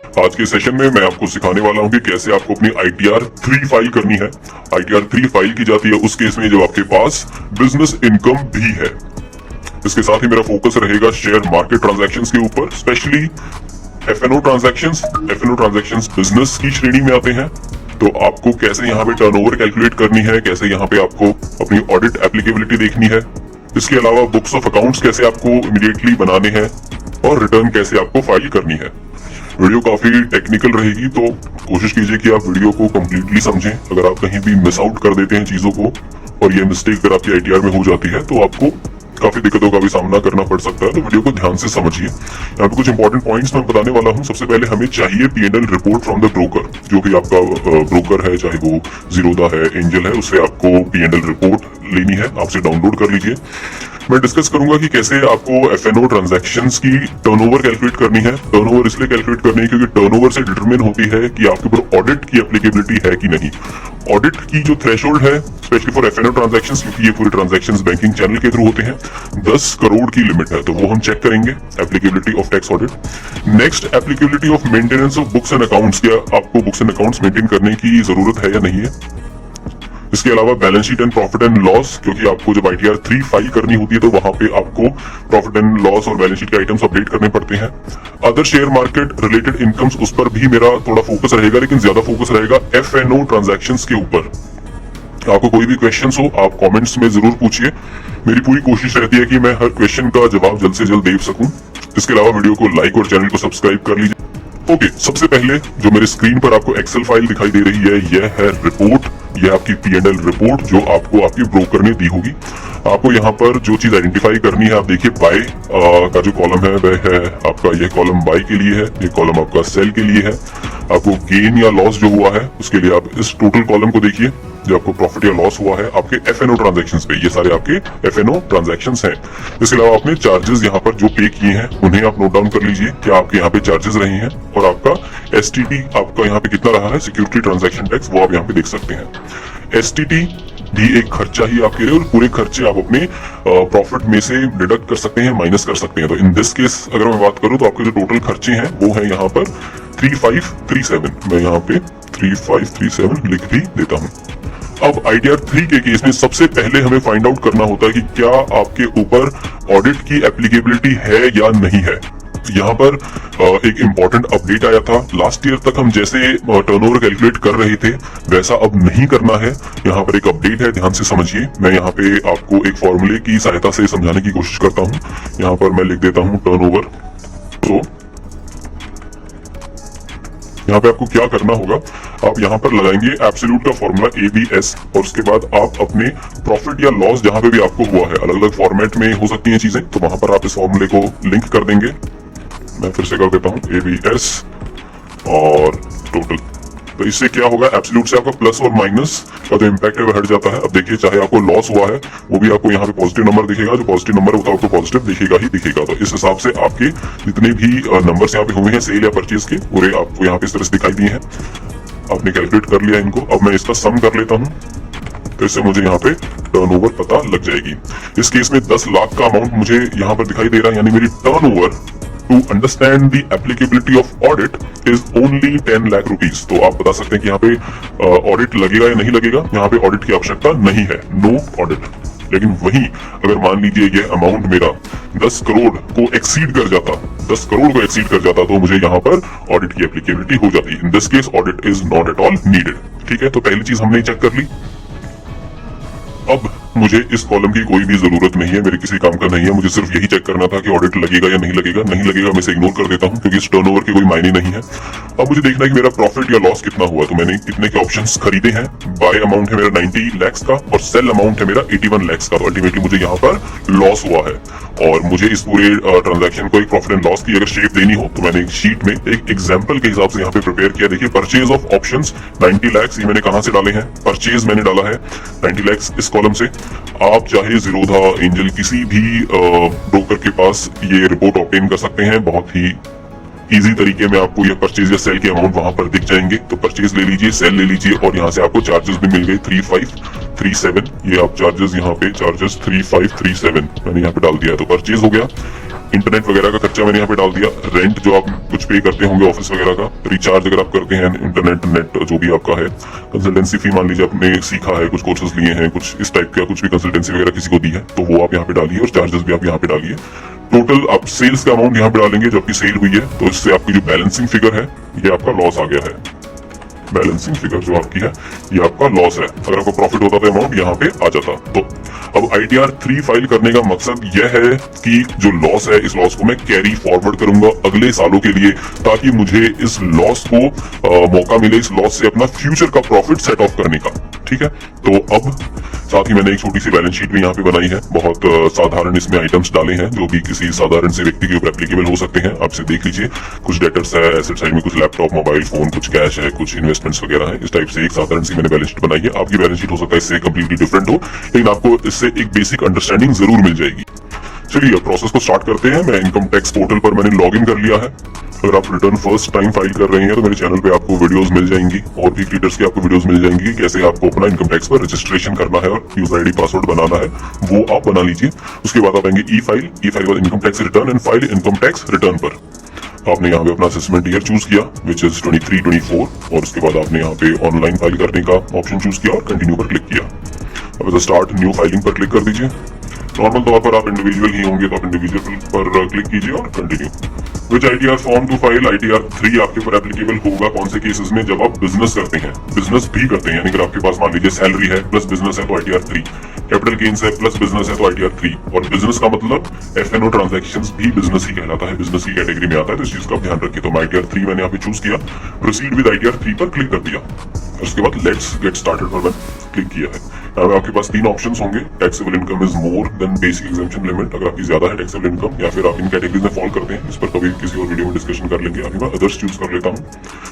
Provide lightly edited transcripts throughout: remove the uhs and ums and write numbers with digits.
आज के सेशन में मैं आपको सिखाने वाला हूं कि कैसे आपको अपनी ITR 3 फाइल करनी है। ITR 3 फाइल की जाती है उस केस में जब आपके पास बिजनेस इनकम भी है। इसके साथ ही मेरा फोकस रहेगा शेयर मार्केट ट्रांजैक्शंस के ऊपर, specially FNO transactions. FNO transactions business की श्रेणी में आते हैं, तो आपको कैसे यहाँ पे टर्नओवर कैलकुलेट करनी है, कैसे यहाँ पे आपको अपनी ऑडिट एप्लीकेबिलिटी देखनी है। इसके अलावा बुक्स ऑफ अकाउंट्स कैसे आपको इमीडिएटली बनाने हैं और रिटर्न कैसे आपको फाइल करनी है। वीडियो काफी टेक्निकल रहेगी, तो कोशिश कीजिए कि आप वीडियो को कंप्लीटली समझें। अगर आप कहीं भी मिस आउट कर देते हैं चीजों को और ये मिस्टेक अगर आपकी ITR में हो जाती है तो आपको काफी दिक्कतों का भी सामना करना पड़ सकता है। तो वीडियो को ध्यान से समझिए। यहाँ पे कुछ इंपॉर्टेंट पॉइंट्स मैं बताने वाला हूँ। सबसे पहले हमें चाहिए P&L report from the broker. जो भी आपका ब्रोकर है, चाहे वो जीरोधा है, एंजल है, उससे आपको P&L रिपोर्ट लेनी है, आपसे डाउनलोड कर लीजिए। मैं डिस्कस करूंगा कि कैसे आपको FNO ट्रांजैक्शंस की टर्नओवर कैलकुलेट करनी है। टर्नओवर इसलिए कैलकुलेट करनी है क्योंकि टर्नओवर से डिटरमिन होती है कि आपके ऊपर ऑडिट की एप्लीकेबिलिटी है कि नहीं। ऑडिट की जो थ्रेशोल्ड है, स्पेशली फॉर FNO ट्रांजैक्शंस, क्योंकि ये पूरे ट्रांजैक्शंस बैंकिंग चैनल के थ्रू होते हैं, 10 करोड़ की लिमिट है, तो वो हम चेक करेंगे। Applicability of tax audit. Next, applicability of maintenance of books and accounts. क्या आपको बुक्स एंड अकाउंट्स मेंटेन करने की जरूरत है या नहीं है। इसके अलावा balance sheet and profit and loss, क्योंकि आपको जब ITR 3 फाइल करनी होती है तो वहां पे आपको प्रॉफिट एंड लॉस और बैलेंस शीट के आइटम्स अपडेट करने पड़ते हैं। Other share market related incomes, उस पर भी मेरा थोड़ा फोकस रहेगा, लेकिन ज्यादा फोकस रहेगा FNO ट्रांजैक्शंस के ऊपर। आपको कोई भी क्वेश्चंस हो आप कमेंट्स में जरूर पूछिए। मेरी पूरी कोशिश रहती है कि मैं हर क्वेश्चन का जवाब जल्द से जल्द दे सकूं। इसके अलावा वीडियो को लाइक और चैनल को सब्सक्राइब कर लीजिए। ओके, सबसे पहले जो मेरे स्क्रीन पर आपको एक्सेल फाइल दिखाई दे रही है, यह है रिपोर्ट। यह आपकी P&L रिपोर्ट जो आपको आपके ब्रोकर ने दी होगी। आपको यहाँ पर जो चीज आइडेंटिफाई करनी है, आप देखिए बाय का जो कॉलम है वह है आपका, यह कॉलम बाय के लिए है, ये कॉलम आपका सेल के लिए है। आपको गेन या लॉस जो हुआ है उसके लिए आप इस टोटल कॉलम को देखिए। जो आपको प्रॉफिट या लॉस हुआ है आपके FNO ट्रांजैक्शंस पे, ये सारे आपके FNO ट्रांजैक्शंस हैं। इसके अलावा आपने चार्जेस यहाँ पर जो पे किए हैं उन्हें आप नोट डाउन कर लीजिए, क्या आपके यहाँ पे चार्जेस रहे हैं, और आपका STT आपका यहाँ पे कितना रहा है, सिक्योरिटी ट्रांजैक्शन टैक्स, वो आप यहाँ पे देख सकते हैं। STT भी एक खर्चा ही आपके लिए, और पूरे खर्चे आप अपने प्रॉफिट में से डिडक्ट कर सकते हैं, माइनस कर सकते हैं। तो इन दिस केस अगर मैं बात करूं तो आपके जो टोटल खर्चे हैं वो है यहाँ पर 3537। मैं यहाँ पे 3537 लिख भी देता हूँ। अब ITR 3 के केस में सबसे पहले हमें फाइंड आउट करना होता है कि क्या आपके ऊपर ऑडिट की एप्लीकेबिलिटी है या नहीं है। यहाँ पर एक इम्पॉर्टेंट अपडेट आया था। लास्ट ईयर तक हम जैसे टर्नओवर कैलकुलेट कर रहे थे वैसा अब नहीं करना है। यहाँ पर एक अपडेट है, ध्यान से समझिए। मैं यहाँ पे आपको एक फॉर्मूले की सहायता से समझाने की कोशिश करता हूँ। यहाँ पर मैं लिख देता हूँ टर्नओवर। तो यहाँ पे आपको क्या करना होगा, आप यहाँ पर लगाएंगे एब्सोल्यूट का फॉर्मूला ABS, और उसके बाद आप अपने प्रॉफिट या लॉस जहाँ पे भी आपको हुआ है, अलग अलग फॉर्मेट में हो सकती हैं चीजें, तो वहां पर आप इस फॉर्मूले को लिंक कर देंगे। मैं फिर से कर देता हूँ ABS और टोटल। तो इससे क्या होगा, एब्सोल्यूट से आपका प्लस और माइनस का जो इम्पैक्ट है वो हट जाता है। अब देखिए, चाहे आपको लॉस हुआ है वो भी आपको यहाँ पे पॉजिटिव नंबर दिखेगा, जो पॉजिटिव नंबर होता है आपको पॉजिटिव दिखेगा ही दिखेगा। तो इस हिसाब से आपके जितने भी नंबर्स यहाँ पे हुए हैं सेल या परचेज के, पूरे आपको यहाँ पे इस तरह से दिखाई दिए हैं। आपने कैलकुलेट कर लिया इनको। अब मैं इसका सम कर लेता हूँ, तो इससे मुझे यहाँ पे टर्नओवर पता लग जाएगी। इस केस में 10 लाख का अमाउंट मुझे यहाँ पर दिखाई दे रहा है, यानी मेरी turnover to understand the applicability of audit is only 10 lakh rupees. तो आप बता सकते हैं कि यहाँ पे ऑडिट लगेगा या नहीं लगेगा। यहाँ पे ऑडिट की आवश्यकता नहीं है, नो ऑडिट। लेकिन वहीं अगर मान लीजिए ये अमाउंट मेरा 10 करोड़ को एक्सीड कर जाता, 10 करोड़ को एक्सीड कर जाता, तो मुझे यहाँ पर ऑडिट की एप्लीकेबिलिटी हो जाती। In this case audit is not at all needed. ठीक है, तो पहली चीज हमने चेक कर ली। अब मुझे इस कॉलम की कोई भी जरूरत नहीं है, मेरे किसी काम का नहीं है। मुझे सिर्फ यही चेक करना था कि ऑडिट लगेगा या नहीं लगेगा। नहीं लगेगा मैं इसे इग्नोर कर देता हूं, क्योंकि इस टर्नओवर के कोई मायने नहीं है। अब मुझे देखना है कि मेरा प्रॉफिट या लॉस कितना हुआ। तो मैंने कितने के ऑप्शंस खरीदे हैं। बाय अमाउंट है मेरा 90 लाख का और सेल अमाउंट है मेरा 81 लाख का। तो अल्टीमेटली मुझे यहाँ पर लॉस हुआ है, और मुझे इस पूरे ट्रांजैक्शन को एक प्रॉफिट एंड लॉस की अगर शेप देनी हो तो मैंने एक शीट में एक एग्जांपल के हिसाब से यहाँ पे प्रिपेयर किया। देखिए, परचेज ऑफ ऑप्शंस 90 लाख, ये मैंने कहां से डाले हैं, परचेज मैंने डाला है 90 लाख इस कॉलम से। आप चाहे जीरोधा, एंजल, किसी भी ब्रोकर के पास ये रिपोर्ट ऑब्टेन कर सकते हैं। बहुत ही इजी तरीके में आपको ये परचेज या सेल के अमाउंट वहां पर दिख जाएंगे। तो परचेज ले लीजिए, सेल ले लीजिए, और यहाँ से आपको चार्जेस भी मिल गए 3537। ये आप चार्जेस यहाँ पे चार्जेस 3537 मैंने यहाँ पे डाल दिया है, तो परचेज हो गया। इंटरनेट वगैरह का खर्चा मैंने यहाँ पे डाल दिया, रेंट जो आप कुछ पे करते होंगे ऑफिस वगैरह का, रिचार्ज अगर आप करते हैं इंटरनेट नेट जो भी आपका है, कंसल्टेंसी फी मान लीजिए आपने सीखा है, कुछ कोर्सेज लिए हैं, कुछ इस टाइप का कुछ भी कंसल्टेंसी वगैरह किसी को दी है तो वो आप यहाँ पे डालिए, और चार्जेस भी आप यहाँ पे डालिए। टोटल आप सेल्स का अमाउंट यहाँ पे डालेंगे जो आपकी सेल हुई है, तो इससे आपकी जो बैलेंसिंग फिगर है ये आपका लॉस आ गया है। बैलेंसिंग फिगर जो आपकी है ये आपका लॉस है। अगर आपको प्रॉफिट होता तो अमाउंट यहाँ पे आ जाता। तो अब ITR 3 फाइल करने का मकसद यह है कि जो लॉस है इस लॉस को मैं कैरी फॉरवर्ड करूंगा अगले सालों के लिए, ताकि मुझे इस लॉस को मौका मिले इस लॉस से अपना फ्यूचर का प्रॉफिट सेट ऑफ करने का। ठीक है, तो अब साथ ही मैंने एक छोटी सी बैलेंस शीट भी यहाँ पे बनाई है। बहुत साधारण इसमें आइटम्स डाले हैं जो भी किसी साधारण से व्यक्ति के ऊपर एप्लीकेबल हो सकते हैं। आपसे देख लीजिए, कुछ डेटर्स है, एसेट साइड में कुछ लैपटॉप, मोबाइल फोन, कुछ कैश है, कुछ इन्वेस्टमेंट्स वगैरह है। इस टाइप से एक साधारण सी मैंने बैलेंस शीट बनाई है। आपकी बैलेंस शीट हो सकता है इससे कंप्लीटली डिफरेंट हो, लेकिन आपको इससे एक बेसिक अंडरस्टैंडिंग जरूर मिल जाएगी। चलिए अब प्रोसेस को स्टार्ट करते हैं। मैं इनकम टैक्स पोर्टल पर मैंने लॉग इन कर लिया है। अगर आप रिटर्न फर्स्ट टाइम फाइल कर रहे हैं तो मेरे चैनल पे आपको वीडियोस मिल जाएंगी, और भी क्रिएटर्स की आपको वीडियोस मिल जाएंगी कैसे आपको अपना इनकम टैक्स पर रजिस्ट्रेशन करना है और यूजर आईडी पासवर्ड बनाना है, वो आप बना लीजिए। उसके बाद आप आएंगे ई फाइल बाद income tax return and file income tax return पर। आपने यहाँ पे अपना असेसमेंट ईयर चूज किया विच इज 23-24, और उसके बाद आपने यहाँ पे ऑनलाइन फाइल करने का ऑप्शन चूज किया और कंटिन्यू पर क्लिक किया। अब स्टार्ट न्यू फाइलिंग पर क्लिक कर दीजिए। नॉर्मल तौर पर आप इंडिविजुअल ही होंगे तो आप इंडिविजुअल पर क्लिक कीजिए और continue. Which ITR form to file, ITR 3 आपके ऊपर एप्लीकेबल होगा कौन से केसेस में, जब आप बिजनेस करते हैं, बिजनेस भी करते हैं, यानी अगर आपके पास मान लीजिए सैलरी है प्लस बिजनेस है तो ITR 3, कैपिटल गेन्स है प्लस बिजनेस है तो ITR 3, और बिजनेस का मतलब FNO ट्रांजैक्शंस भी बिजनेस ही कहलाता है, बिजनेस की कैटेगरी में आता है, तो इस चीज का ध्यान रखिए। तो मैं ITR 3 मैंने यहाँ पे चूज किया, प्रोसीड विद ITR 3 पर क्लिक कर दिया, उसके बाद लेट्स गेट स्टार्टेड पर मैंने क्लिक किया है। यहाँ आपके पास 3 ऑप्शंस होंगे। Taxable income is more than basic exemption limit, अगर आपकी ज्यादा है टैक्सेबल इनकम, या फिर आप इन कैटेगरीज में फॉल करते हैं, इस पर कभी किसी और वीडियो में डिस्कशन कर लेंगे। अभी मैं अदर्स चूज कर लेता हूँ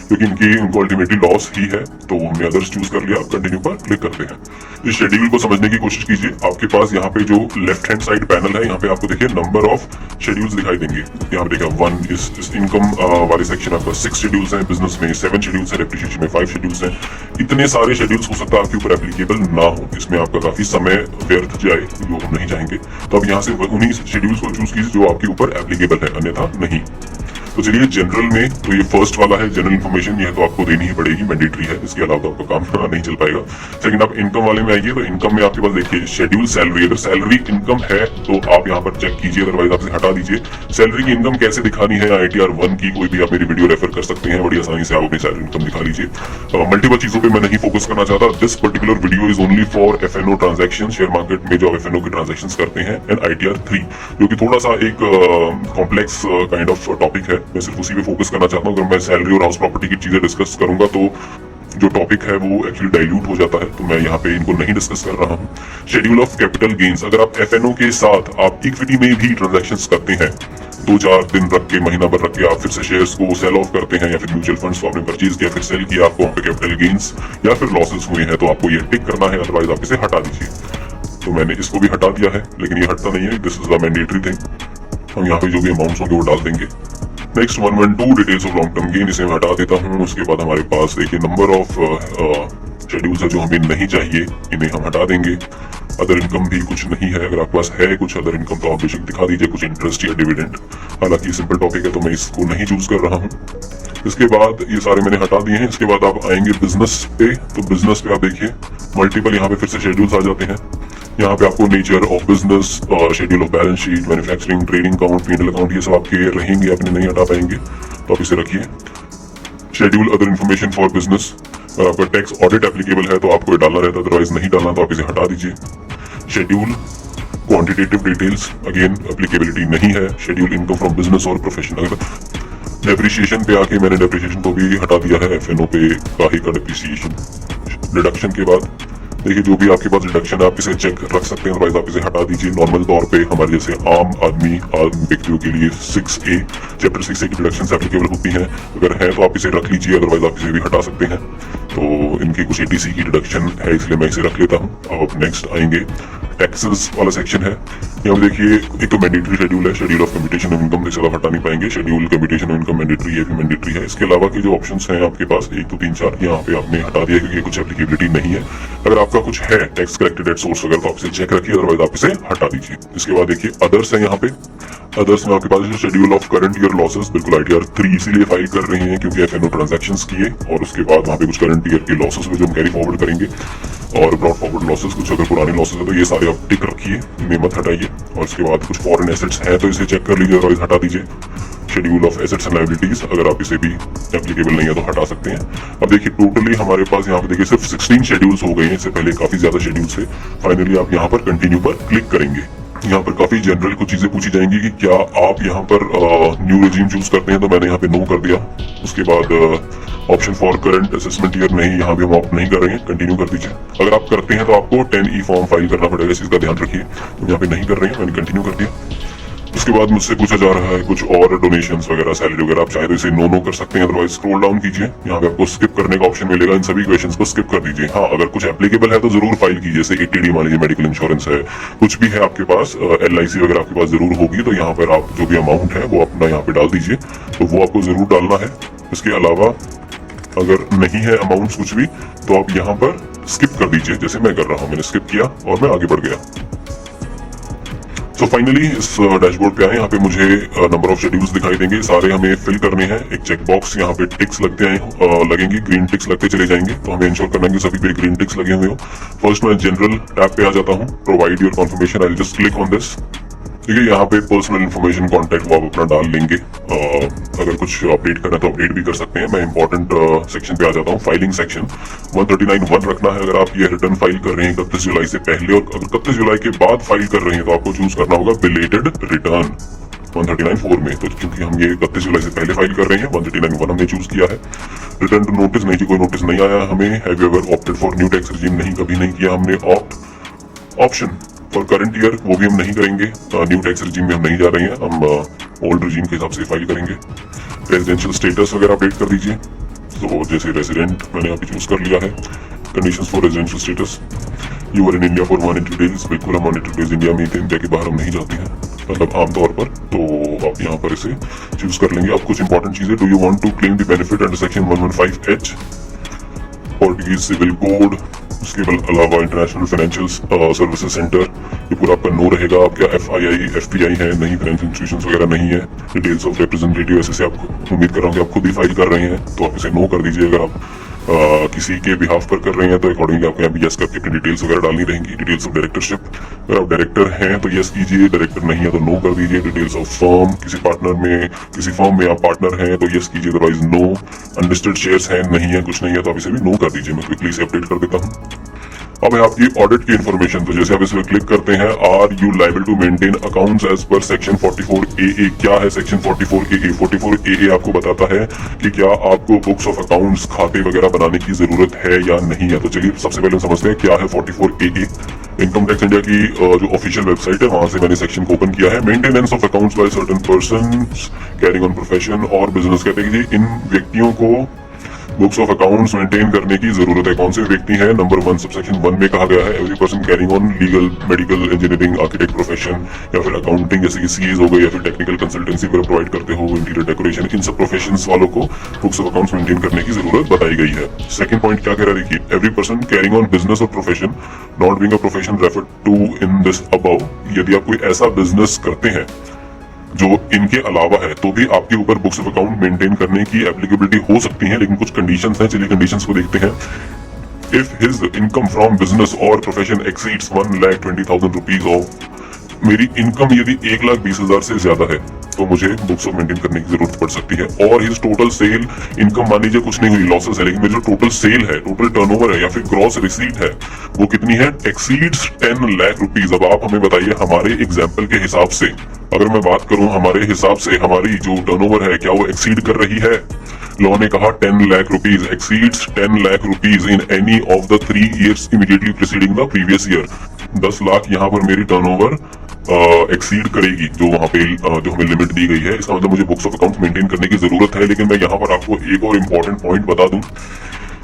क्योंकि इनको अल्टीमेटली लॉस ही है, तो हमने अदर्स चूज कर लिया। आप कंटिन्यू पर क्लिक करते हैं। इस शेड्यूल को समझने की कोशिश कीजिए। आपके पास यहाँ पे जो लेफ्ट हैंड साइड पैनल है, यहाँ पे आपको देखिए नंबर ऑफ शेड्यूल्स दिखाई देंगे। यहाँ पे देखिए 1 इस इनकम वाले सेक्शन आपका 6 शेड्यूल्स हैं, बिजनेस में 7 शेड्यूल्स हैं, डेप्रिसिएशन में 5 शेड्यूल्स हैं। इतने सारे शेड्यूल्स हो सकता है आपके ऊपर एप्लीकेबल ना हो, इसमें आपका काफी समय व्यर्थ जाए, जो हम नहीं चाहेंगे। तो अब यहाँ से उन्हीं शेड्यूल्स को चूज कीजिए जो आपके ऊपर एप्लीकेबल है, अन्यथा नहीं। तो चलिए जनरल में, तो ये फर्स्ट वाला है जनरल इन्फॉर्मेशन, ये तो आपको देनी ही पड़ेगी, मैंडेटरी है, इसके अलावा तो आपका काम नहीं चल पाएगा। सेकंड आप इनकम वाले में आइए, तो इनकम में आपके पास देखिए शेड्यूल सैलरी, अगर सैलरी इनकम है तो आप यहाँ पर चेक कीजिए, अदरवाइज आप इसे हटा दीजिए। सैलरी की इनकम कैसे दिखानी है, ITR 1 की कोई भी आप मेरी वीडियो रेफर कर सकते हैं, बड़ी आसानी से आप अपनी सैलरी इनकम दिखा लीजिए। मल्टीपल चीजों पर मैं नहीं फोकस करना चाहता, this particular video is only for FNO transaction, share market में जो आप FNO के ट्रांजेक्शन करते हैं, एंड ITR 3 जो की थोड़ा सा एक कॉम्प्लेक्स काइंड ऑफ टॉपिक है, मैं सिर्फ उसी पे फोकस करना चाहता हूँ। अगर मैं सैलरी और हाउस प्रॉपर्टी की चीजें डिस्कस करूंगा तो जो टॉपिक है वो एक्चुअली डाइल्यूट हो जाता है, तो मैं यहाँ पे इनको नहीं डिस्कस कर रहा हूँ। शेड्यूल ऑफ कैपिटल गेन्स, अगर आप FNO के साथ आप इक्विटी में भी ट्रांजैक्शंस करते हैं, 2-4 दिन रख के, महीना भर रख के आप फिर से शेयर्स को सेल ऑफ करते हैं, या फिर म्यूचुअल फंड्स को आपने परचेज किया फिर सेल किया, आपको वहाँ पे कैपिटल गेन्स या फिर लॉसेस हुए हैं, तो आपको ये टिक करना है, अदरवाइज आप इसे हटा दीजिए। तो मैंने इसको भी हटा दिया है, लेकिन ये हटता नहीं है, this is the mandatory thing. हम यहाँ पे जो भी अमाउंट्स होंगे वो डाल देंगे। Next 112 details of long term gain, इसे मैं हटा देता हूँ। उसके बाद हमारे पास देखिए नंबर ऑफ शेड्यूल्स है जो हमें नहीं चाहिए, इन्हें हम हटा देंगे। अदर इनकम भी कुछ नहीं है, अगर आपके पास है कुछ अदर इनकम तो आप बेशक दिखा दीजिए, कुछ इंटरेस्ट या डिविडेंड, हालांकि सिंपल टॉपिक है तो मैं इसको नहीं चूज कर रहा हूँ। इसके बाद ये सारे मैंने हटा दिए हैं। इसके बाद आप आएंगे बिजनेस पे, तो बिजनेस पे आप देखिए मल्टीपल यहाँ पे फिर से शेड्यूल्स आ जाते हैं। यहाँ पे आपको nature of business, schedule of balance sheet, manufacturing, trading account, P&L account, ये सब आपके रहेंगे, अपने नहीं हटा पाएंगे, तो आप इसे रखिए। Schedule other information for business, अगर आपका टैक्स ऑडिट एप्लीकेबल है तो आपको ये डालना रहता है, अदरवाइज नहीं डालना तो आप इसे हटा दीजिए। Schedule quantitative details, again applicability नहीं है। शेड्यूल इनकम फ्रॉम बिजनेस और प्रोफेशन, अगर डेप्रिसिएशन पे आके मैंने डेप्रिसिएशन को भी हटा दिया है, FNO पे का ही का डेप्रिसिएशन। डिडक्शन के बाद देखिए जो भी आपके पास डिडक्शन है आप इसे चेक रख सकते हैं, अदरवाइज आप इसे हटा दीजिए। नॉर्मल तौर पे हमारे जैसे आम व्यक्तियों के लिए 6A चैप्टर 6A की डिडक्शंस एप्लीकेबल होती हैं, अगर है तो आप इसे रख लीजिए, अदरवाइज आप इसे भी हटा सकते हैं। तो इनकी कुछ ATC की डिडक्शन है, इसलिए मैं इसे रख लेता हूँ। अब नेक्स्ट आएंगे टैक्सेस वाला सेक्शन है। यहाँ पे देखिए एक तो मैंडेटरी शेड्यूल है, schedule of computation of income, जिसे आप हटा नहीं पाएंगे। Schedule computation of income mandatory, ये भी मैंडेटरी है। इसके अलावा के जो ऑप्शंस हैं आपके पास 1 2 3 4, यहाँ पे आपने हटा दिया क्योंकि कुछ एप्लीकेबिलिटी नहीं है। अगर आपका कुछ है टैक्स कलेक्टेड एट सोर्स वगैरह तो आप इसे चेक रखिए, अदरवाइज आप इसे हटा दीजिए। इसके बाद देखिए अदर्स है, यहाँ पे अदर्स में आपके पास schedule of current year losses, बिल्कुल ITR 3 इसीलिए फाइल कर रहे हैं क्योंकि FNO ट्रांजैक्शंस किए और उसके बाद वहाँ पे कुछ करंट ईयर के लॉसेस हुए जो हम कैरी फॉरवर्ड करेंगे, और ब्रॉड फॉरवर्ड लॉसेस कुछ अगर पुराने लॉसेस है तो ये सारे आप टिक रखिए, इन्हें मत हटाइए। और उसके बाद कुछ फॉरेन एसेट्स हैं तो इसे चेक कर लीजिए, अदरवाइज हटा दीजिए। Schedule of assets and liabilities, अगर आप इसे भी एप्लीकेबल नहीं है तो हटा सकते हैं। अब देखिए टोटली हमारे पास यहाँ पे देखिए सिर्फ 16 शेड्यूल्स हो गए हैं, इससे पहले काफी ज्यादा शेड्यूल्स थे। फाइनली आप यहाँ पर कंटिन्यू पर क्लिक करेंगे। यहाँ पर काफी जनरल कुछ चीजें पूछी जाएंगी कि क्या आप यहाँ पर न्यू रेजिम चूज करते हैं, तो मैंने यहाँ पे नो कर दिया। उसके बाद option for current assessment year नहीं, यहाँ भी हम ऑप्ट नहीं कर रहे हैं, कंटिन्यू कर दीजिए। अगर आप करते हैं तो आपको 10E फॉर्म फाइल करना पड़ेगा, इस चीज का ध्यान रखिए। तो यहाँ पे नहीं कर रहे हैं, मैंने कंटिन्यू कर दिया। उसके बाद मुझसे पूछा जा रहा है कुछ और डोनेशंस वगैरह, सैलरी वगैरह, आप चाहे तो इसे नो कर सकते हैं, अदरवाइज स्क्रॉल डाउन कीजिए, यहाँ पे आपको स्किप करने का ऑप्शन मिलेगा। इन सभी क्वेश्चंस को स्किप कर दीजिए। हाँ, अगर कुछ एप्लीकेबल है तो जरूर फाइल कीजिए, जैसे 80D मान लीजिए, मेडिकल इंश्योरेंस है, कुछ भी है आपके पास, LIC वगैरह आपके पास जरूर होगी, तो यहाँ पर आप जो भी अमाउंट है वो अपना यहाँ पे डाल दीजिए, तो वो आपको जरूर डालना है। इसके अलावा अगर नहीं है अमाउंट कुछ भी तो आप यहाँ पर स्किप कर दीजिए, जैसे मैं कर रहा हूँ, मैंने स्किप किया और मैं आगे बढ़ गया। तो फाइनली इस डैशबोर्ड पे आए, यहाँ पे मुझे नंबर ऑफ शेड्यूल्स दिखाई देंगे, सारे हमें फिल करने हैं। एक चेक बॉक्स यहाँ पे टिक्स लगते लगेंगे, ग्रीन टिक्स लगते चले जाएंगे, तो हमें इंश्योर करना है कि सभी पे ग्रीन टिक्स लगे हुए हो। फर्स्ट मैं जनरल टैब पे आ जाता हूँ, provide your confirmation, I will just click on this. ठीक है, यहाँ पे पर्सनल इन्फॉर्मेशन कॉन्टैक्ट वो आप अपना डाल लेंगे। अगर कुछ अपडेट करना है तो अपडेट भी कर सकते हैं। मैं इंपॉर्टेंट सेक्शन पे आ जाता हूँ, फाइलिंग सेक्शन 139(1) रखना है। अगर आप ये रिटर्न फाइल कर रहे हैं 31 जुलाई से पहले, और अगर 31 जुलाई के बाद फाइल कर रहे हैं तो आपको चूज करना होगा बिलेटेड रिटर्न 139(4) में। तो क्योंकि हम ये 31 जुलाई से पहले फाइल कर रहे हैं, 139(1) हमने चूज किया है। रिटर्न टू नोटिस नहीं, कोई नोटिस नहीं आया हमें। Have you ever opted for new tax regime, नहीं, कभी नहीं किया हमने opt. Option for current year, वो भी हम नहीं करेंगे, न्यू टैक्स रिजीम में हम नहीं जा रहे हैं, हम ओल्ड रिजीम के हिसाब से फाइल करेंगे। रेजिडेंशियल स्टेटस वगैरह अपडेट कर दीजिए, तो जैसे रेजिडेंट मैंने अभी चूज कर लिया है। Conditions for residential status, you are in India for 180 days, बिल्कुल हम 180 डेज इंडिया में ही थे, इंडिया के बाहर हम नहीं जाते हैं, मतलब आमतौर पर। तो आप यहाँ पर इसे चूज कर लेंगे। अब कुछ इंपॉर्टेंट चीजें, do you want to claim the benefit under section 115H Portuguese civil code, उसके अलावा इंटरनेशनल फाइनेंशियल सर्विसेज सेंटर, ये पूरा आपका नो रहेगा। आप क्या FII FPI है, नहीं, फाइनेंशियल इंस्टीट्यूशंस वगैरह नहीं है। डिटेल्स ऑफ रिप्रेजेंटेटिव, ऐसे से आप उम्मीद कर रहा हूँ कि आप खुद ही फाइल कर रहे हैं, तो आप इसे नो कर दीजिए। अगर आप किसी के बिहाफ पर कर रहे हैं तो अकॉर्डिंगली आपको यहाँ पे यस करके अपनी डिटेल्स वगैरह डालनी रहेंगी। डिटेल्स ऑफ डायरेक्टरशिप, अगर आप डायरेक्टर हैं तो यस कीजिए, डायरेक्टर नहीं है तो नो कर दीजिए। डिटेल्स ऑफ फर्म, किसी पार्टनर में, किसी फर्म में आप पार्टनर हैं तो यस कीजिए, अदरवाइज नो। अनलिस्टेड शेयर्स हैं, नहीं है, कुछ नहीं है, तो आप इसे भी नो कर दीजिए। मैं क्विकली इसे अपडेट कर देता हूँ। अब है आपकी ऑडिट की इन्फॉर्मेशन, तो जैसे आप इसमें क्लिक करते हैं, are you liable to maintain accounts as per section 44AA। क्या है सेक्शन 44AA? 44AA आपको बताता है कि क्या आपको बुक्स ऑफ अकाउंट्स, खाते वगैरह बनाने की जरूरत है या नहीं है। तो चलिए सबसे पहले हम समझते हैं क्या है 44AA। इनकम टैक्स इंडिया की जो ऑफिशियल वेबसाइट है, वहां से मैंने सेक्शन को ओपन किया है। Maintenance of accounts by certain persons carrying on profession और बिजनेस। कहते हैं कि इन व्यक्तियों को बुक्स ऑफ अकाउंट्स मेंटेन करने की जरूरत है। कौन से व्यक्ति हैं? नंबर 1 सबसेक्शन 1 में कहा गया है every person carrying on legal, medical, engineering, architect profession, या फिर अकाउंटिंग जैसे कि सीएस हो गई, या फिर टेक्निकल कंसल्टेंसी वगैरह प्रोवाइड करते हो, इंटीरियर डेकोरेशन, इन सब प्रोफेशंस वालों को बुक्स ऑफ अकाउंट्स मेंटेन करने की जरूरत बताई गई है। सेकंड पॉइंट क्या कह रहा है, देखिए, every person carrying on business और profession not being a profession referred to in this above. यदि आप कोई ऐसा बिजनेस करते हैं जो इनके अलावा है तो भी आपके ऊपर बुक्स ऑफ अकाउंट मेंटेन करने की एप्लीकेबिलिटी हो सकती है, लेकिन कुछ कंडीशंस हैं। चलिए कंडीशंस को देखते हैं। If his income from business और प्रोफेशन एक्सीड्स 1,20,000 रुपीज ऑफ, मेरी इनकम यदि 1,20,000 से ज्यादा है तो मुझे बुक्स ऑफ मेंटेन करने की जरूरत पड़ सकती है। और हिज टोटल सेल इनकम, मान लीजिए कुछ नहीं हुई, लॉसेस है, लेकिन मेरी जो टोटल सेल है, टोटल टर्नओवर है, या फिर ग्रॉस रिसीट है, वो कितनी है? Exceeds 10 lakh rupees. अब आप हमें बताइए, हमारे एग्जाम्पल के हिसाब से, अगर मैं बात करूं हमारे हिसाब से, हमारी जो टर्नओवर है क्या वो एक्सीड कर रही है? लॉ ने कहा 10 lakh rupees, exceeds 10 lakh rupees in any of the 3 years immediately preceding the previous year. 10 lakh यहाँ पर मेरी टर्नओवर एक्सीड करेगी, जो वहां पे जो हमें लिमिट दी गई है। इसका मतलब मुझे बुक्स ऑफ अकाउंट्स मेंटेन करने की जरूरत है। लेकिन मैं यहाँ पर आपको एक और इम्पोर्टेंट पॉइंट बता दूं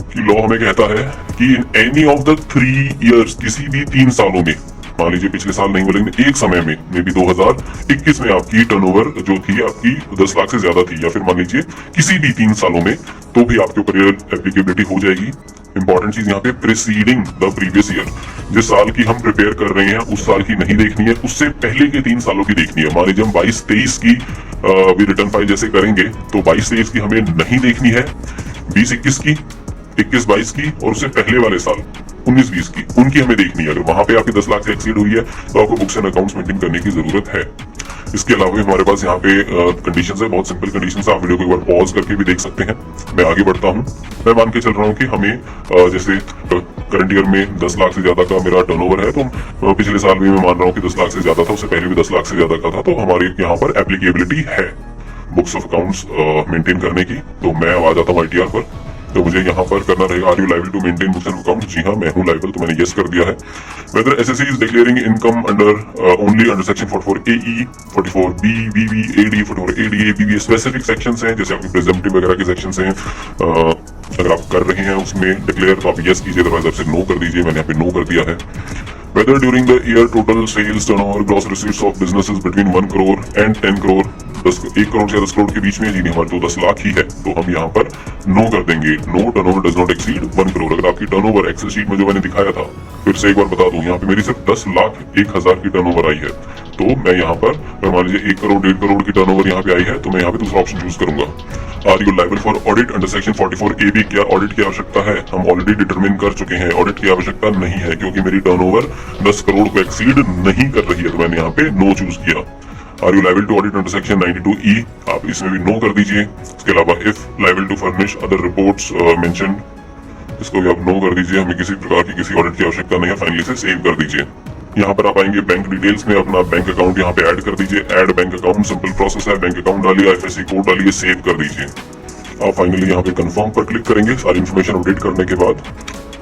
कि लॉ हमें कहता है कि in any of the 3 years, किसी भी 3 सालों में, मान लीजिए पिछले साल नहीं मिलेंगे, एक समय में मे बी 2021 में आपकी टर्नओवर जो थी आपकी 10 लाख से ज्यादा थी, या फिर मान लीजिए किसी भी 3 सालों में, तो भी आपके ऊपर एप्लीकेबिलिटी हो जाएगी। इंपॉर्टेंट चीज यहाँ पे प्रीसीडिंग द प्रीवियस ईयर, जिस साल की हम प्रिपेयर कर रहे हैं उस साल की नहीं देखनी है, उससे पहले के 3 सालों की देखनी है। मान लीजिए हम 22-23 की भी रिटर्न फाइल जैसे करेंगे तो 22-23 की हमें नहीं देखनी है, 20-21 की, 21-22 की और उससे पहले वाले साल 19-20 की, उनकी हमें देखनी है। अगर वहां पे आपकी 10 लाख से एक्सीड हुई है तो आपको बुक्स एंड अकाउंट्स मेंटेन करने की जरूरत है। इसके अलावा भी हमारे पास यहाँ पे कंडीशंस है, बहुत सिंपल कंडीशंस है, आप वीडियो को एक बार पॉज करके भी देख सकते हैं। मैं आगे बढ़ता हूँ। मैं मान के चल रहा हूँ कि हमें जैसे करंट ईयर में 10 लाख से ज्यादा का मेरा टर्नओवर है, तो पिछले साल भी मैं मान रहा हूँ कि 10 लाख से ज्यादा था, उससे पहले भी 10 लाख से ज्यादा का था, तो हमारी यहाँ पर एप्लीकेबिलिटी है बुक्स ऑफ अकाउंट्स मेंटेन करने की। तो मैं आ जाता हूँ ITR पर। तो मुझे यहाँ पर करना रहेगा, are you liable to maintain books and account? जी हाँ, मैं हूँ लायबल, तो मैंने यस कर दिया है। Whether SSC is declaring income under only under section 44AE, 44B, BB, AD, 44ADA, BB specific sections हैं, जैसे आपके प्रेजेंटिव वगैरह के सेक्शंस हैं। अगर आप कर रहे हैं उसमें डिक्लेयर तो आप यस कीजिए, अदरवाइज आपसे नो कर दीजिए। मैंने यहाँ पे नो कर दिया है। Whether during the year total sales turnover gross receipts of businesses between 1 crore and 10 crore, 1 crore से 10 करोड़ के बीच में, जी हमारे तो 10 लाख ही है, तो हम यहाँ पर नो कर देंगे। No turnover does not exceed 1 crore. अगर आपकी टर्नओवर एक्सेल शीट में जो मैंने दिखाया था, फिर से एक बार बता दूं, यहाँ पे मेरी सिर्फ 10 लाख 1,000 की टर्नओवर आई है, तो मैं यहाँ पर मान लीजिए 1 करोड़ 1.5 करोड़ की टर्नओवर यहाँ पे आई है, तो मैं यहाँ पे दूसरा ऑप्शन चूज करूंगा। Are you liable for audit under section 44AB? क्या ऑडिट की आवश्यकता है? हम ऑलरेडी डिटरमिन कर चुके हैं, ऑडिट की आवश्यकता नहीं है, क्योंकि मेरी टर्नओवर 10 करोड़ को एक्सीड नहीं कर रही है, तो मैंने यहाँ पे नो चूज किया। Are you liable to audit under section 92E? आप इसमें भी नो कर दीजिए। इसके अलावा if liable to furnish other reports mentioned, इसको भी आप नो कर दीजिए। हमें किसी प्रकार की किसी ऑडिट की आवश्यकता नहीं है, फाइनली से सेव कर दीजिए। यहाँ पर आप आएंगे बैंक डिटेल्स में, अपना बैंक अकाउंट यहाँ पे ऐड कर दीजिए। Add bank account simple process है, बैंक अकाउंट डालिए, IFSC कोड डालिए, सेव कर दीजिए। आप फाइनली यहाँ पे कंफर्म पर क्लिक करेंगे सारी इन्फॉर्मेशन अपडेट करने के बाद।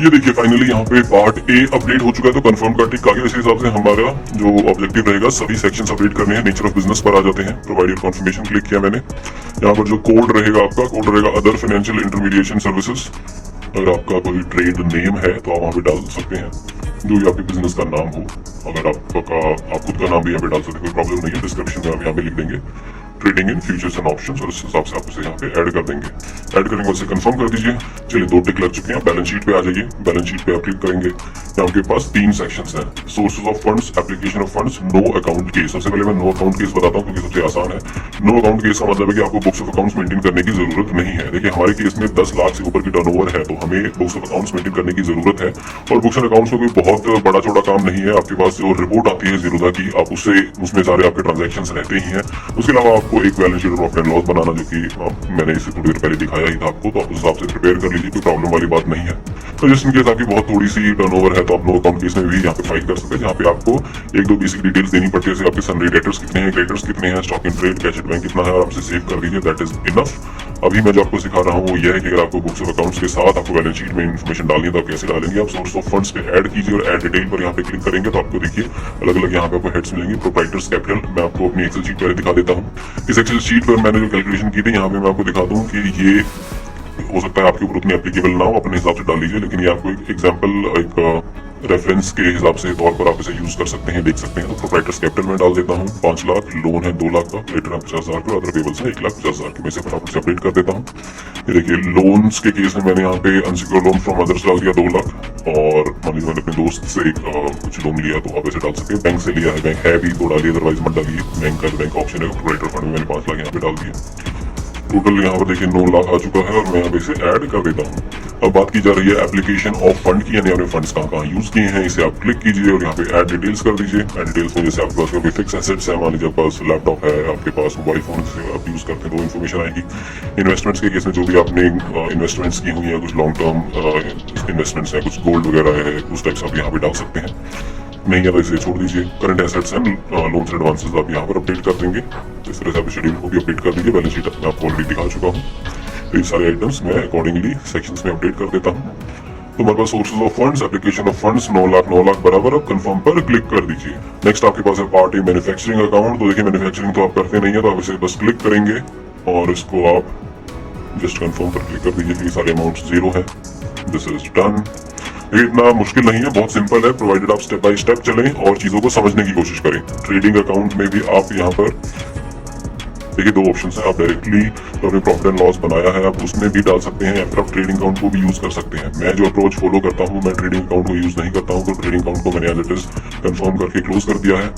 ये देखिए फाइनली यहाँ पे पार्ट ए अपडेट हो चुका है, तो कंफर्म का टिक आ गया। इस हिसाब से हमारा जो ऑब्जेक्टिव रहेगा, सभी सेक्शंस अपडेट करने हैं। नेचर ऑफ बिजनेस पर आ जाते हैं, प्रोवाइड योर कंफर्मेशन क्लिक किया मैंने। यहाँ पर जो कोड रहेगा आपका, कोड रहेगा अदर फाइनेंशियल इंटरमीडिएशन सर्विसेज। अगर आपका कोई ट्रेड नेम है तो आप वहाँ पे डाल सकते हैं, जो भी आपके बिजनेस का नाम हो। अगर आप खुद का नाम भी यहाँ पे डाल सकते हैं, कोई प्रॉब्लम नहीं है। डिस्क्रिप्शन में आप यहाँ पे लिख देंगे trading in futures and options, और इस हिसाब से आप उसे यहाँ पे ऐड कर देंगे। ऐड करने के बाद कंफर्म कर दीजिए। चलिए 2 टिक लग चुके हैं। बैलेंस शीट पे आ जाइए। बैलेंस शीट पे आप क्लिक करेंगे, यहाँ आपके पास 3 सेक्शंस हैं, sources of funds, application of funds, no account case. सबसे पहले मैं नो अकाउंट केस बताता हूँ, क्योंकि सबसे आसान है। नो अकाउंट केस का मतलब है कि आपको बुक्स ऑफ अकाउंट्स मेंटेन करने की जरूरत नहीं है। देखिए हमारे केस में 10 लाख से ऊपर की टर्नओवर है, तो हमें बुक्स ऑफ अकाउंट्स मेंटेन करने की जरूरत है। और बुक्स एंड अकाउंट्स में कोई बहुत बड़ा चौड़ा काम नहीं है। आपके पास जो रिपोर्ट आती है जीरोधा की, आप उसमें सारे आपके ट्रांजेक्शन रहते ही हैं। उसके अलावा आपको एक balance sheet profit and loss बनाना, जो कि मैंने इसे थोड़ी देर पहले दिखाया ही था आपको, तो आप उस हिसाब से प्रिपेयर कर लीजिए, कोई प्रॉब्लम वाली बात नहीं है। तो जिस इनकेस आपकी बहुत थोड़ी सी टर्नओवर है, तो आप नो अकाउंट केस में भी यहाँ पे फाइल कर सकते हैं, जहाँ पे आपको 1-2 बेसिक डिटेल्स देनी पड़ती है, जैसे आपके सनरी डेटर्स कितने हैं, क्रेडिटर्स कितने हैं, stock in trade, cash at bank कितना है, और आपसे सेव कर दीजिए। That is enough. अभी मैं जो आपको सिखा रहा हूँ वो यह है कि अगर आपको बुक्स ऑफ अकाउंट्स के साथ आपको बैलेंस शीट में इन्फॉर्मेशन डालनी है तो आप कैसे डालेंगे। आप सोर्स ऑफ फंड्स पे ऐड कीजिए और ऐड डिटेल पर यहाँ पे क्लिक करेंगे तो आपको देखिए अलग अलग यहाँ पे आपको हेड्स मिलेंगे। प्रोप्राइटर्स कैपिटल मैं आपको अपनी एक्सेल शीट पर दिखा देता हूँ। इस एक्सेल शीट पर मैंने जो कैलकुलेशन की थी, यहाँ पे मैं आपको दिखा दूँ कि ये हो सकता है आपके ऊपर उतनी एप्लीकेबल ना हो, अपने हिसाब से डाल लीजिए, लेकिन ये आपको एक एग्जाम्पल, एक रेफरेंस के हिसाब से तौर पर आप इसे यूज कर सकते हैं, देख सकते हैं। तो प्रोप्राइटर्स कैपिटल में डाल देता हूँ 5 लाख, लोन है 2 लाख का, क्रेडिटर है 50,000 का, अदर पेबल्स है 1,50,000 की। मैं इसे फटाफट से अपडेट कर देता हूँ। ये देखिए लोन्स के केस में मैंने यहाँ पे अनसिक्योर्ड लोन फ्रॉम अदर्स डाल दिया 2 लाख, और मान लीजिए मैंने अपने दोस्त से कुछ लोन लिया तो आप ऐसे डाल सकते हैं। बैंक से लिया है, बैंक है भी तो डालिए, अदरवाइज मत डालिए। बैंक का बैंक ऑप्शन है। प्रोप्राइटर फंड में मैंने 5 लाख यहाँ पे डाल दिया। टोटल यहाँ पर देखिए 9 लाख आ चुका है, और मैं यहाँ पे इसे ऐड कर देता हूँ। अब बात की जा रही है एप्लीकेशन ऑफ फंड की, यानी आपने फंड्स कहाँ यूज किए हैं। इसे आप क्लिक कीजिए और यहाँ पे ऐड डिटेल्स कर दीजिए। ऐड डिटेल्स में जैसे आपके पास कोई फिक्स एसेट्स है, मान लीजिए आपके पास लैपटॉप है, आपके पास मोबाइल फोन से आप यूज करते हैं, तो इन्फॉर्मेशन आएगी। इन्वेस्टमेंट्स के केस में जो भी आपने इन्वेस्टमेंट्स की हुई है, कुछ लॉन्ग टर्म इन्वेस्टमेंट्स है, गोल्ड वगैरह है, उस टाइप से आप यहाँ पे डाल सकते हैं। नहीं है तो इसे छोड़ दीजिए। Current assets and loans and advances आप यहाँ पर अपडेट कर देंगे। इस तरह से आप शेड्यूल को भी अपडेट कर दीजिए। बैलेंस शीट मैं आपको ऑलरेडी दिखा चुका हूँ। तो ये सारे आइटम्स मैं अकॉर्डिंगली सेक्शंस में अपडेट कर देता हूँ। तो हमारे पास sources of funds, application of funds 9 lakh बराबर। अब कंफर्म पर क्लिक कर दीजिए। नेक्स्ट आपके पास है पार्ट ए मैन्युफैक्चरिंग अकाउंट। तो देखिए मैन्युफैक्चरिंग तो आप करते नहीं है, तो आप इसे बस क्लिक करेंगे और इसको आप जस्ट कंफर्म पर क्लिक कर दीजिए कि सारे अमाउंट 0 है। This is done. ये इतना मुश्किल नहीं है, बहुत सिंपल है, प्रोवाइडेड आप स्टेप बाय स्टेप चलें और चीजों को समझने की कोशिश करें। ट्रेडिंग अकाउंट में भी आप यहाँ पर देखिए दो ऑप्शन है, आप डायरेक्टली तो अपने प्रॉफिट एंड लॉस बनाया है आप उसमें भी डाल सकते हैं, या फिर आप ट्रेडिंग अकाउंट को भी यूज कर सकते हैं। मैं जो अप्रोच फॉलो करता हूँ, मैं ट्रेडिंग अकाउंट को यूज नहीं करता हूँ, तो ट्रेडिंग अकाउंट को मैंने एज इट इज कंफर्म करके क्लोज कर दिया है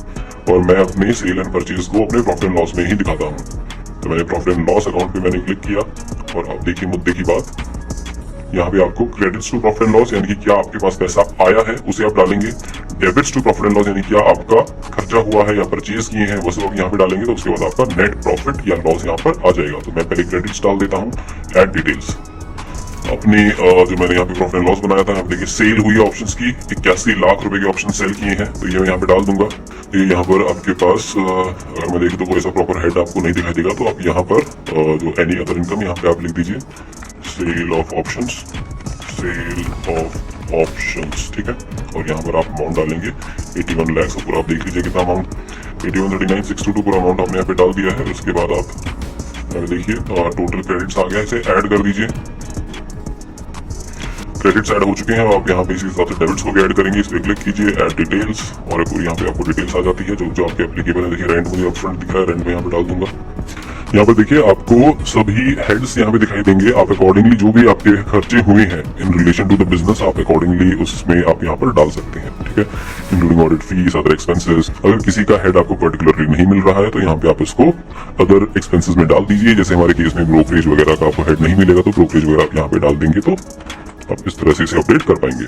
और मैं अपने सेल एंड परचेज को अपने प्रॉफिट एंड लॉस में ही दिखाता हूँ। तो मैंने प्रॉफिट एंड लॉस अकाउंट पे मैंने क्लिक किया और अब देखिए मुद्दे की बात, यहाँ पे आपको credits to profit and loss यानी कि क्या आपके पास पैसा आया है उसे आप डालेंगे, debits to profit and loss यानी क्या आपका खर्चा हुआ है या परचेज किए हैं वो सब आप यहाँ पे डालेंगे, तो उसके बाद आपका नेट प्रॉफिट या लॉस यहाँ पर आ जाएगा। तो मैं पहले क्रेडिट्स डाल देता हूँ, ऐड डिटेल्स अपनी जो मैंने यहाँ पे प्रॉफिट एंड लॉस बनाया था, यहाँ पे देखिए सेल हुई है ऑप्शंस की 81 लाख रुपए के ऑप्शन सेल किए हैं, तो ये मैं यहाँ पे डाल दूंगा। ये यहाँ पर आपके पास अगर मैं देखूँ तो कोई ऐसा प्रॉपर हेड आपको नहीं दिखाई देगा, तो आप यहाँ पर जो एनी अदर इनकम यहाँ पे आप लिख दीजिए sale of options, sale of options, ठीक है। और यहाँ पर आप अमाउंट डालेंगे 81 लाख, पूरा आप देख लीजिए कितना अमाउंट 81,39,622 पूरा अमाउंट आपने यहाँ पे डाल दिया है। उसके बाद आप देखिए टोटल क्रेडिट्स आ गया, इसे ऐड कर दीजिए। क्रेडिट्स ऐड हो चुके हैं, आप यहाँ पे इसी हिसाब से डेबिट्स को भी ऐड करेंगे, इस पे क्लिक कीजिए ऐड डिटेल्स और पूरी यहाँ पे आपको डिटेल्स आ जाती है जो आपके एप्लीकेबल है। देखिए रेंट मुझे अपफ्रंट दिख रहा है, रेंट में यहाँ पे डाल दूंगा। यहाँ पर देखिए आपको सभी हेड्स यहाँ पे दिखाई देंगे, आप अकॉर्डिंगली जो भी आपके खर्चे हुए हैं in relation to the business आप अकॉर्डिंगली उसमें आप यहाँ पर डाल सकते हैं, ठीक है, including audit fees, other expenses. अगर किसी का हेड आपको पर्टिकुलरली नहीं मिल रहा है तो यहाँ पे आप इसको अदर एक्सपेंसेस में डाल दीजिए। जैसे हमारे केस में ब्रोकरेज वगैरह का आपको हेड नहीं मिलेगा तो ब्रोकरेज वगैरह आप यहाँ पे डाल देंगे, तो आप इस तरह से इसे अपडेट कर पाएंगे।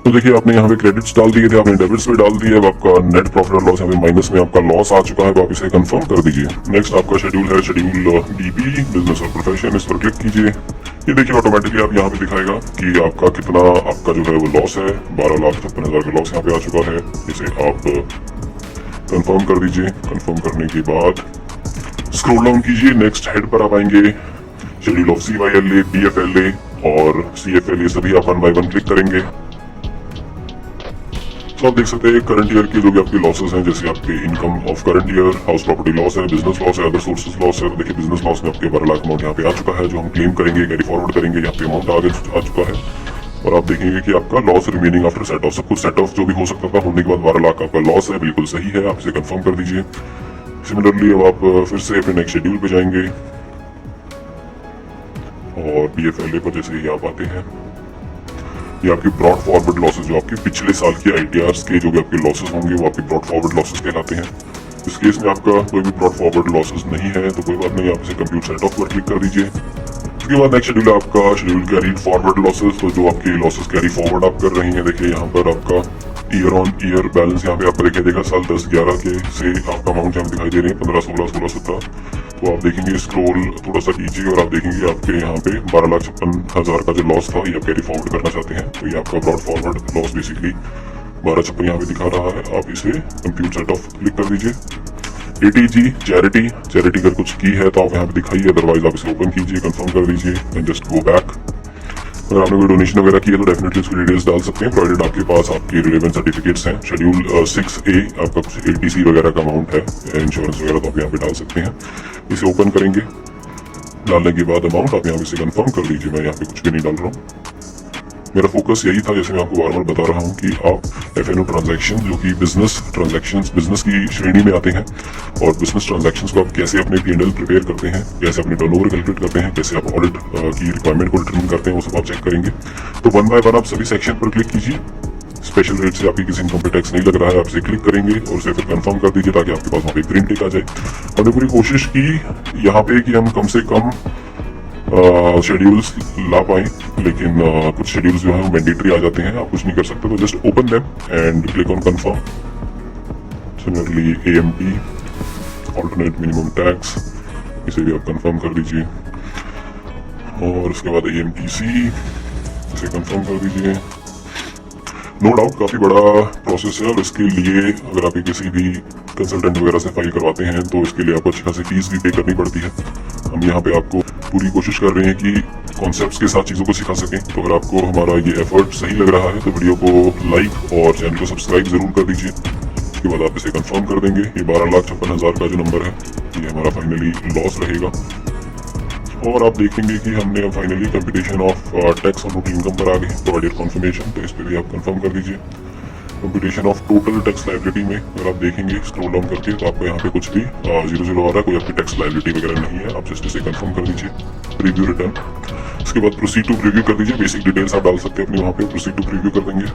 तो देखिए आपने यहाँ पे क्रेडिट्स डाल दिए थे, आपने डेबिट्स भी डाल दिए, अब आपका नेट प्रॉफिट और लॉस यहाँ पे माइनस में आपका लॉस आ चुका है, तो आप इसे कंफर्म कर दीजिए। नेक्स्ट आपका शेड्यूल है, शेड्यूल डीपी बिजनेस और प्रोफेशन, इस पर क्लिक कीजिए। ये देखिए ऑटोमेटिकली आप यहाँ पे दिखाएगा कि आपका कितना आपका जो है वो लॉस है, 12,56,000 का लॉस यहाँ पे आ चुका है। इसे आप कंफर्म कर दीजिए। कंफर्म करने के बाद स्क्रॉल डाउन कीजिए, नेक्स्ट हेड पर आप आएंगे, शेड्यूल ऑफ CYLA, DFLA और CFLA सभी आप 1 बाय 1 क्लिक करेंगे। तो आप देख सकते हैं करंट ईयर के जो भी आपके लॉसेस हैं, जैसे आपके income of current year, house property loss है, बिजनेस लॉस है, अदर सोर्सेज लॉस है। तो देखिए बिजनेस लॉस में आपके 12 लाख अमाउंट यहाँ पे आ चुका है, जो हम क्लेम करेंगे, कैरी फॉरवर्ड करेंगे, यहाँ पे अमाउंट आ चुका है। और आप देखेंगे कि आपका loss remaining after set of, सब कुछ सेट ऑफ जो भी हो सकता था होने के बाद 12 लाख आपका लॉस है, बिल्कुल सही है, आप इसे कंफर्म कर दीजिए। सिमिलरली अब आप फिर से अपने नेक्स्ट शेड्यूल पे जाएंगे और DFLA पर जैसे ही आप आते हैं, ये आपके ब्रॉड फॉरवर्ड लॉसेस, जो आपके पिछले साल के ITRs के जो भी आपके लॉसेस होंगे वो आपके ब्रॉड फॉरवर्ड लॉसेस कहलाते हैं। इस केस में आपका कोई भी ब्रॉड फॉरवर्ड लॉसेस नहीं है तो कोई बात नहीं, आप इसे कंप्यूट सेट ऑफ पर क्लिक कर दीजिए। उसके बाद नेक्स्ट शेड्यूल है आपका शेड्यूल कैरी फॉरवर्ड लॉसेस, तो जो आपके लॉसेस कैरी फॉरवर्ड आप कर रही हैं, देखिए यहाँ पर आपका ईयर ऑन ईयर बैलेंस यहाँ पे आपको दिखाई देगा, साल 10-11 के से आपका अमाउंट यहाँ दिखाई दे रही है 15, 16, 16, 17। तो आप देखेंगे स्क्रॉल थोड़ा सा कीजिए और आप देखेंगे आपके यहाँ पे 12,56,000 का जो लॉस था ये आप कैरी फॉरवर्ड करना चाहते हैं, तो ये आपका ब्रॉड फॉरवर्ड लॉस बेसिकली 12,56 यहाँ पे दिखा रहा है। आप इसे कंप्यूट सेट ऑफ क्लिक कर दीजिए। ATG चैरिटी अगर कुछ की है तो आप यहाँ पे दिखाइए, अदरवाइज आप इसे ओपन कीजिए, कंफर्म कर दीजिए एंड जस्ट गो बैक। अगर आपने कोई डोनेशन वगैरह की है तो डेफिनेटली उसकी डिटेल्स डाल सकते हैं, प्रोवाइडेड आपके पास आपके रिलेवेंट सर्टिफिकेट्स हैं। शेड्यूल 6A आपका कुछ ATC वगैरह का अमाउंट है, इंश्योरेंस वगैरह, तो आप यहाँ पे डाल सकते हैं। इसे ओपन करेंगे, डालने के बाद अमाउंट आप यहाँ पे से कंफर्म कर लीजिए। मैं यहाँ पे कुछ भी नहीं डाल रहा हूँ, मेरा फोकस यही था, जैसे मैं आपको बार बार बता रहा हूँ कि आप FNO ट्रांजैक्शन जो कि बिजनेस ट्रांजैक्शंस बिजनेस की श्रेणी में आते हैं, और बिजनेस ट्रांजैक्शंस को आप कैसे अपने P&L प्रिपेयर करते हैं, कैसे अपने टर्नओवर कैलकुलेट करते हैं, कैसे आप ऑडिट की रिक्वायरमेंट को डिटरमिन करते हैं, वो सब आप चेक करेंगे। तो 1 बाय 1 आप सभी सेक्शन पर क्लिक कीजिए। स्पेशल रेट से आपकी किसी इनकम पे टैक्स नहीं लग रहा है, आप इसे क्लिक करेंगे और उसे फिर कंफर्म कर दीजिए ताकि आपके पास वहाँ पे ग्रीन टिक आ जाए। हमने पूरी कोशिश की यहाँ पे कि हम कम से कम शेड्यूल्स ला पाए, लेकिन कुछ शेड्यूल्स जो है वो मैंडेटरी आ जाते हैं, आप कुछ नहीं कर सकते, तो just open them and click on confirm. Similarly AMT alternate minimum tax, इसे भी आप कंफर्म कर दीजिए, और उसके बाद AMTC इसे कंफर्म कर दीजिए। नो डाउट काफ़ी बड़ा प्रोसेस है, और इसके लिए अगर आप किसी भी कंसल्टेंट वगैरह से फाइल करवाते हैं तो इसके लिए आपको अच्छी खासी फीस भी पे करनी पड़ती है। हम यहाँ पे आपको पूरी कोशिश कर रहे हैं कि कॉन्सेप्ट्स के साथ चीज़ों को सिखा सकें। तो अगर आपको हमारा ये एफर्ट सही लग रहा है तो वीडियो को लाइक और चैनल को सब्सक्राइब जरूर कर दीजिए। उसके बाद आप इसे कंफर्म कर देंगे। ये 12,56,000 का जो नंबर है ये हमारा फाइनली लॉस रहेगा। और आप देखेंगे कि हमने अब finally computation of tax on routine income पर आ गए, प्रोवाइडेड कन्फर्मेशन, तो इस पर भी आप कंफर्म कर दीजिए। Computation of total tax liability में अगर आप देखेंगे स्क्रॉल डाउन करके तो आपको यहाँ पे कुछ भी 00 आ रहा है, कोई आपकी टैक्स लाइबिलिटी वगैरह नहीं है, आप जस्ट इसे कंफर्म कर दीजिए। प्रीव्यू रिटर्न, इसके बाद प्रोसीड टू प्रीव्यू कर दीजिए। बेसिक डिटेल्स आप डाल सकते हैं अपनी वहाँ पे, प्रोसीड टू प्रीव्यू कर देंगे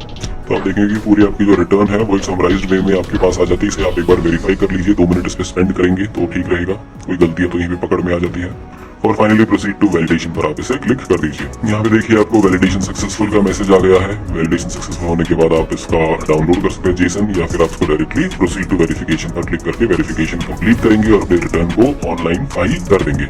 तो आप देखेंगे कि पूरी आपकी जो रिटर्न है वो एक समराइज्ड वे में आपके पास आ जाती है। इसे आप एक बार वेरीफाई कर लीजिए, 2 मिनट इस पर स्पेंड करेंगे तो ठीक रहेगा, कोई गलती है तो यहीं पे पकड़ में आ जाती है। और फाइनली प्रोसीड टू वैलिडेशन पर आप इसे क्लिक कर दीजिए। यहाँ पे देखिए आपको वैलिडेशन सक्सेसफुल का मैसेज आ गया है। वैलिडेशन सक्सेसफुल होने के बाद आप इसका डाउनलोड कर सकते हैं जेसन, या फिर आप इसको डायरेक्टली प्रोसीड टू वेरिफिकेशन पर क्लिक करके वेरिफिकेशन कंप्लीट करेंगे और अपने रिटर्न को ऑनलाइन फाइल कर देंगे।